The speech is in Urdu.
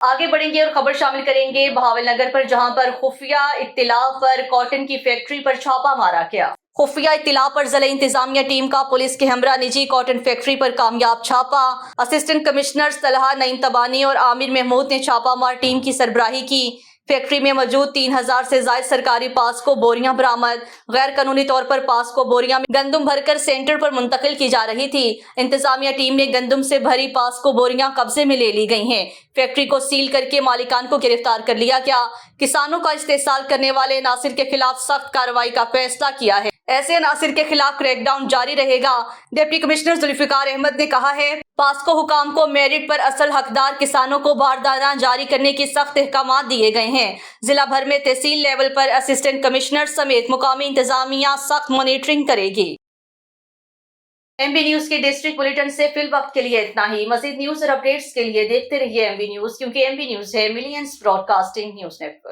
آگے بڑھیں گے اور خبر شامل کریں گے بہاول نگر پر، جہاں پر خفیہ اطلاع پر کاٹن کی فیکٹری پر چھاپا مارا گیا۔ خفیہ اطلاع پر ضلع انتظامیہ ٹیم کا پولیس کے ہمراہ نجی کاٹن فیکٹری پر کامیاب چھاپا۔ اسسٹنٹ کمشنر طلحہ نعیم تبانی اور عامر محمود نے چھاپا مار ٹیم کی سربراہی کی۔ فیکٹری میں موجود 3000 سے زائد سرکاری پاسکو بوریاں برآمد۔ غیر قانونی طور پر پاسکو بوریاں میں گندم بھر کر سینٹر پر منتقل کی جا رہی تھی۔ انتظامیہ ٹیم نے گندم سے بھری پاسکو بوریاں قبضے میں لے لی گئی ہیں۔ فیکٹری کو سیل کر کے مالکان کو گرفتار کر لیا گیا۔ کسانوں کا استحصال کرنے والے عناصر کے خلاف سخت کارروائی کا فیصلہ کیا ہے۔ ایسے عناصر کے خلاف کریک ڈاؤن جاری رہے گا۔ ڈپٹی کمشنر ذوالفقار احمد نے کہا ہے، پاسکو حکام کو میرٹ پر اصل حقدار کسانوں کو باردارانہ جاری کرنے کی سخت احکامات دیے گئے ہیں۔ ضلع بھر میں تحصیل لیول پر اسسٹنٹ کمشنر سمیت مقامی انتظامیہ سخت مانیٹرنگ کرے گی۔ ایم بی نیوز کے ڈسٹرکٹ بلیٹن سے فی الوقت کے لیے اتنا ہی۔ مزید نیوز اور اپڈیٹس کے لیے دیکھتے رہیے ایم بی نیوز، کیونکہ ایم بی نیوز ہے millions broadcasting news net work.